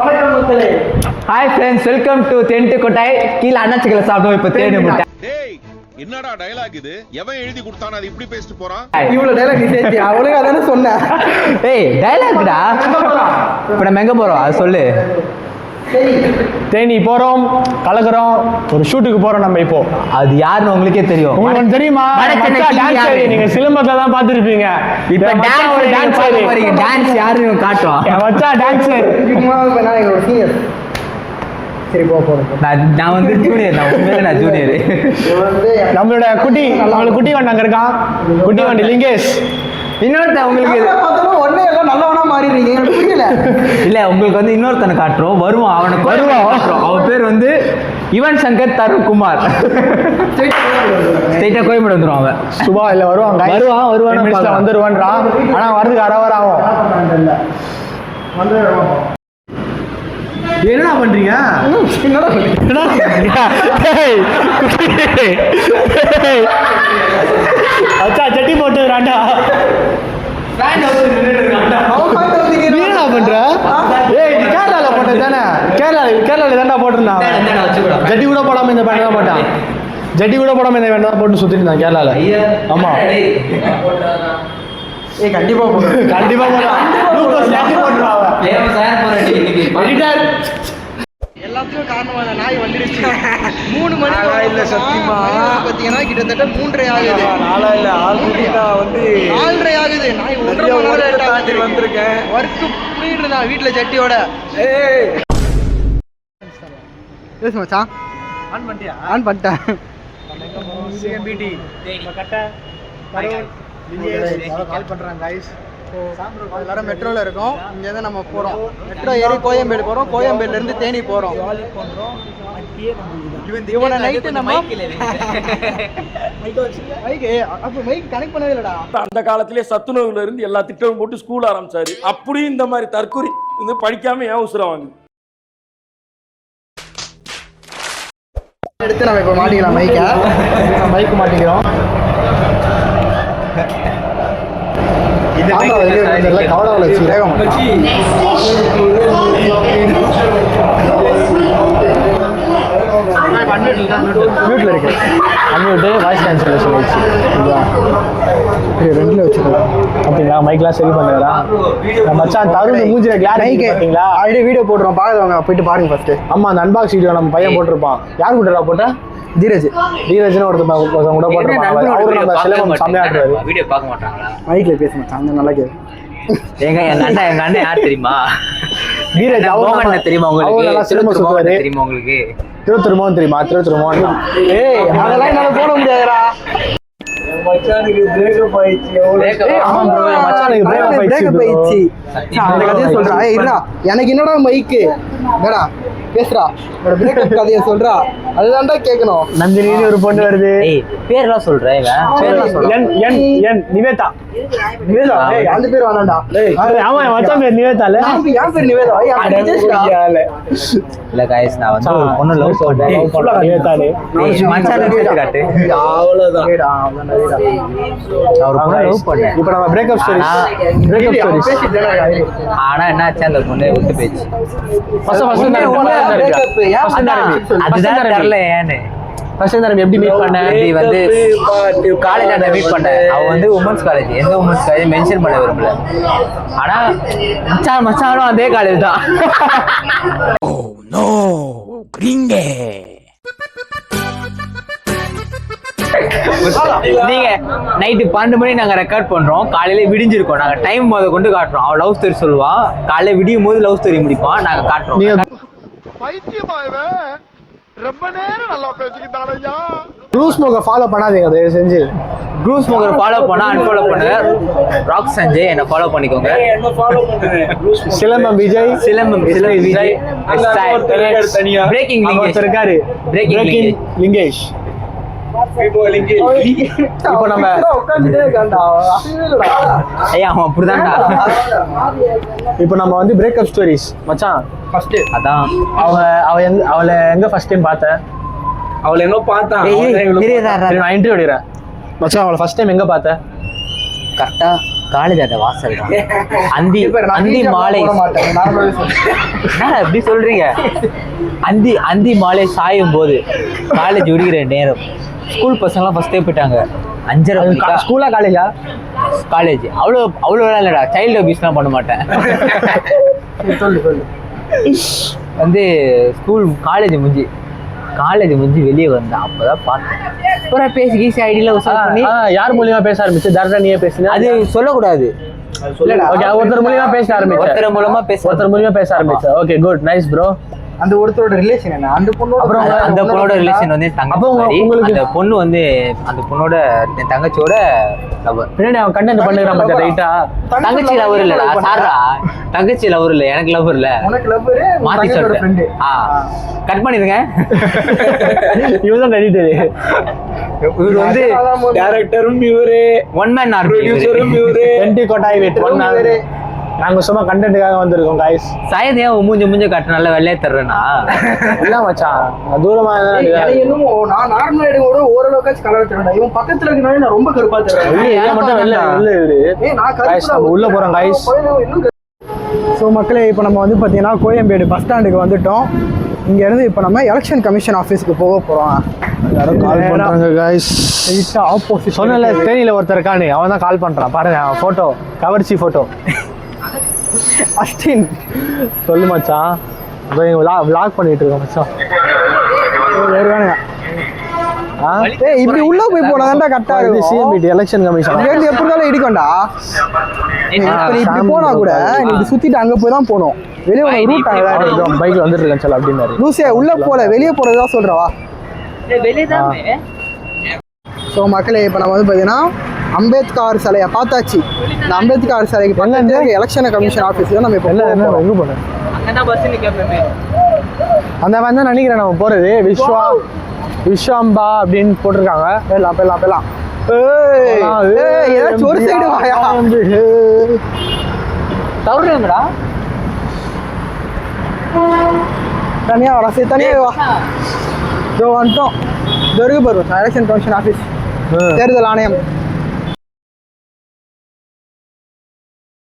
Hi friends, welcome to தென்ட்டு கொட்டாய். கீழே அண்ணாச்சிக்கல சாப்பிடுவோம். இப்போ தேடி முட்டை. என்னடா டயலாக் இது? எவன் எழுதி கொடுத்தானே அது இப்படி பேசிட்டு போறான்? இவ்வளவு டயலாக் நீ சேர்த்தி அவளுக்கு அதானே சொன்னேன். ஏய் டயலாக்டா. இப்போ நம்ம எங்க போறோம் அது சொல்லு. தேனி போறோம், கலக்குறோம், ஒரு ஷூட்டுக்கு போறோம். நம்ம இப்போ அது யாருன்னு உங்களுக்கே தெரியும். உங்களுக்கு தெரியுமா? நீங்க சிலம்பத்துல தான் பாத்துருப்பீங்க. இப்ப டான்ஸ் யாருன்னு காட்டுவோம். வச்சா டான்ஸர் சரி போறோம். நான் வந்து ஜூனியர். நான் ஜூனியர். நம்மளோட குட்டி வண்டி அங்க இருக்கான். குட்டி வண்டி லிங்கேஷ். இன்னொருத்த உங்களுக்கு ஒன்னே எல்லாம் நல்லவனா மாறிடுறீங்க, எனக்கு புரியல. இல்ல உங்களுக்கு வந்து இன்னொருத்தனை காட்டுறோம். வருவான். அவன் பேர் வந்து யுவன் சங்கர் தருண்குமார். ஸ்ட்ரைட்டா கோயம்பேடு வந்துடும் அவன். சுபா இல்ல வருவான் வந்துருவான்றான். ஆனா வரதுக்கு அரை ஆகும். என்னடா பண்றீங்க? அச்சா சட்டி போட்டு ராண்டா. என்ன பண்ற? ஏய் கேரளால போட்டது தானே? கேரளால தான்டா போட்டிருந்தான். ஜட்டி கூட போடாம இந்த பேண்ட் தான் போட்டான். போட்டு சுத்திட்டு இருந்தான் கேரளால. ஆமா ஏய் கண்டிப்பா எல்லாத்துக்கும் காரணமான நாய் வந்துருச்சு. 3 மணி இல்ல சத்தியமா பாத்தீங்கன்னா கிட்டத்தட்ட 3:30 ஆகுது. 4 இல்ல ஆல்ரெடி நான் வந்து 4:30 ஆகுது. நாய் 1.5 மணி நேரம் வந்திருக்கேன். ஒர்க் புரியுது நான் வீட்டுல சட்டியோட. ஏய் பேசு மச்சான். ஆன் பண்ணிட்டேன். சிஎம்பிடி கட்ட கால் பண்றாங்க கைஸ். எல்லாரும் மெட்ரோல இருக்கோம். இங்கேருந்து நம்ம போறோம். மெட்ரோ ஏறி கோயம்பேடு போறோம். கோயம்பேடுல இருந்து தேனி போறோம். இவனை நைட்டு நம்ம மைக் கனெக்ட் பண்ணவே இல்லடா. அந்த காலத்திலே சத்துணவுல இருந்து எல்லா திட்டமும் போட்டு ஸ்கூல் ஆரம்பிச்சாரு. அப்படியும் இந்த மாதிரி தற்கொலை வந்து படிக்காம ஏன் உசுரம் வாங்குது? எடுத்து நம்ம இப்ப மாட்டிக்கலாம். மைக்கு மாட்டிக்கிறோம். கவலை வச்சு வேகம் வீட்டில் இருக்கு. அன்மியூட்டு வாய்ஸ் கேன்சலேஷன் வச்சு ரெண்டுல வச்சுக்கலாம். அப்படிங்களா? மைக்லாம் சரி பண்ணுறா மச்சான். தருண் மூஞ்சில கிளாஸ் பார்த்தீங்களா? ஆல்ரெடி வீடியோ போட்டுருவோம். பார்க்குறவங்க போயிட்டு பாருங்க ஃபர்ஸ்ட். ஆமாம் அந்த அன்பாக்ஸ் வீடியோ நம்ம பையன் போட்டிருப்பான். யார் கூட்டா போட்டேன்? தீரஜ்னு ஒருத்தர் கூட போட்டிருப்பாங்க. அவரு நம்ம சிலம்பம் செம்மையாடுறாரு. வீடியோ பார்க்க மாட்டாங்களா? மைக்ல பேச மாட்டாங்க. நல்லா கேட்கு. எங்க அண்ணன் யார் தெரியுமா? தீரஜ். அவங்க தெரியுமா உங்களுக்கு? தெரியுமா உங்களுக்கு? திருவத்தூர் மோகன் தெரியுமா? திருவத்தூர் மோகன். ஏய் அதெல்லாம் என்னால போட முடியாதுடா. மச்சானுக்கு பிரேக்கப் ஆயிடுச்சு. அந்த கதையை சொல்றா. எனக்கு என்னடா மைக்கு என்னடா பேசுறா. பிரேக்கப் கதையை சொல்றா. அதுதான்டா கேட்கணும். நந்தினின்னு ஒரு பொண்ணு வருது. பேர்லாம் சொல்றேன். நிவேதா. அந்த பேர் வேணாண்டா. ஆமா மச்சான் பேர் நிவேதா. என் பேர் நிவேதா. இல்ல गाइस நான் வந்து ஒரு பொண்ணு லவ் பண்றேன். நிவேதானே மச்சான் பேர் காட்டு. அவ்வளவுதான். ஒரு பொண்ணு லவ் பண்ணேன். இப்போ நம்ம பிரேக்கப் ஸ்டோரி. ஆனா என்னாச்சு, அந்த பொண்ணு விட்டு போயிடுச்சு. அதுதான் தெரியல ஏன்னு. எப்படி மீட் பண்ண? வந்து காலேஜ் மீட் பண்ணேன். அவ வந்து உமன்ஸ் காலேஜ். எந்த உமன்ஸ் காலேஜ் மென்ஷன் பண்ண விரும்பல. ஆனா மச்சானும் அதே காலேஜ் தான். நீங்க நைட்டு 12 மணி நாங்க ரெக்கார்ட் பண்றோம். காலையில விடிஞ்சிருக்கோம். நாங்க டைம் முத கொண்டு காட்டுறோம். அவன் லவ் ஸ்டோரி சொல்லுவா. காலையில விடியும் போது லவ் ஸ்டோரி முடிப்பான். நாங்க காட்டுறோம். ரொம்ப நேரம் நல்லா பேசிக்கிட்டாரையா. ப்ளூ ஸ்மோக்கை ஃபாலோ பண்ணாதீங்க தயவு செஞ்சு. ப்ளூ ஸ்மோக்கர் ஃபாலோ பண்ணா அன்ஃபாலோ பண்ணுங்க. ராக் சஞ்சய் என்ன ஃபாலோ பண்ணிக்கோங்க. சிலம்பம் விஜய். விஜய். பிரேக்கிங் லிங்கேஷ் இருக்காரு. பிரேக்கிங் லிங்கேஷ். இப்போ நம்ம ஐயா அவன் அப்படிதான்டா. இப்போ நம்ம வந்து பிரேக்கப் ஸ்டோரிஸ் மச்சான். ஃபர்ஸ்ட் அதான் அவளை எங்க ஃபர்ஸ்ட் டைம் பார்த்தேன்? அவளை என்ன பார்த்தா? நான் இன்டர்வியூ எடுக்கிறேன் மச்சான். அவளை ஃபர்ஸ்ட் டைம் எங்க பார்த்தேன்? கரெக்டா காலேஜ் அந்த வாசல் தான். அந்தி அந்தி மாலை என்ன அப்படி சொல்றீங்க? அந்தி மாலை சாயும் போது காலேஜ் விடுகிற நேரம் ஸ்கூல் பசங்களாம் ஃபர்ஸ்டே போயிட்டாங்க. 5:30 ஸ்கூலா காலேஜா? காலேஜ் அவ்வளோ இல்லைடா, சைல்டு அபியூஸ்லாம் பண்ண மாட்டேன். சொல்லு வந்து ஸ்கூல் காலேஜ் முடிஞ்சு வெளியே வந்தேன். அப்பதான் பார்த்தேன் அப்புறம் பேசி கீசி ஐடியில பண்ணி யார் மூலியமா பேச ஆரம்பிச்சு? டேரக்டா நீயே பேசுன? அது சொல்லக்கூடாது. ஒருத்தர் மூலியமா பேச ஆரம்பிச்சு. ஒருத்தர் மூலியமா பேச ஆரம்பிச்சு. Okay good, nice bro. அந்த ஒருத்தரோட ரிலேஷன் என்ன? அந்த பொண்ணோட ரிலேஷன் வந்து தங்கச்சி. அந்த பொண்ணு வந்து அந்த பொண்ணோட என் தங்கச்சியோட லவர். பின்னாடி அவன் கண்டென்ட் பண்ணுறான் பாத்தா ரைட்டா? தங்கச்சி லவர் இல்லடா, சாரா. தங்கச்சி லவர் இல்ல, எனக்கு லவர் இல்ல. உனக்கு லவர் மாத்தி சொல்றேன். கட் பண்ணிடுங்க. இவன் தான் எடிட்டர். இவர் வந்து டைரக்டரும் இவரே, ஒன் மேன் ஆர்மி, ப்ரொடியூசரும் இவரே, 20 கோட்டாய் வெயிட் பண்ணாரு. நாங்க சும்மா கண்டென்ட்காக வந்திருக்கோம் गाइस. சாயதே மூஞ்ச காட்டு நல்ல வெள்ளைய தர்றேனா? இல்ல மச்சான், தூரமா இன்னும் நான் நார்மலா எடுங்கோட ஓரளவுக்கு கலர் தரேன். இவன் பக்கத்துல இருக்கனால நான் ரொம்ப கருப்பா தரேன். இல்ல மட்டும் இல்ல இவரு. நான் கருப்பா உள்ள போறோம் गाइस. ஸோ மக்களே, இப்போ நம்ம வந்து பார்த்தீங்கன்னா கோயம்பேடு பஸ் ஸ்டாண்டுக்கு வந்துட்டோம். இங்கேருந்து இப்போ நம்ம எலெக்ஷன் கமிஷன் ஆஃபீஸுக்கு போக போகிறோம். யாரும் கால் பண்ணுறாங்க गाइस. ஆப்போசிட் சொன்னல தேனியில் ஒருத்தர் இருக்கானே, அவன் தான் கால் பண்ணுறான் பாருங்க. ஃபோட்டோ கவர்ச்சி ஃபோட்டோ. அஸ்டின் சொல்லு மச்சான். விளாக் பண்ணிட்டு இருக்கோம் மச்சான். இப்படி உள்ள போய் போனாதான்டா கரெக்டா இது சிஎம்பிடி எலெக்ஷன் கமிஷன். இங்க எப்படி இருந்தாலும் இடிக்கண்டா. இப்படி போனா கூட நீ இப்படி சுத்திட்டு அங்க போய் தான் போகணும். வெளியே ஒரு ரூட் ஆகுது. பைக்ல வந்துட்டு இருக்கேன் சொல்ல அப்படின்னாரு. லூசியா உள்ள போல, வெளியே போறதா சொல்றவா? ஸோ மக்களே, இப்போ நம்ம வந்து பார்த்தீங்கன்னா அம்பேத்கர் சிலையை பார்த்தாச்சு. இந்த அம்பேத்கர் சிலைக்கு பக்கத்துல எலெக்ஷன் கமிஷன் ஆஃபீஸ் தான் நம்ம இப்போ எங்கே போனோம்? அந்த மாதிரி தான் நினைக்கிறேன் நம்ம போகிறது. விஸ்வாம்பா அப்படின்னு போட்டிருக்காங்க. போயிடலாம். ஏதாச்சும் ஒரு சைடு வாயா தவறுங்கடா. தனியா வா, சரி தனியா வா. இதோ வந்துட்டோம். இது வரைக்கும் போயிடும் எலெக்ஷன் கமிஷன் ஆஃபீஸ், தேர்தல் ஆணையம்.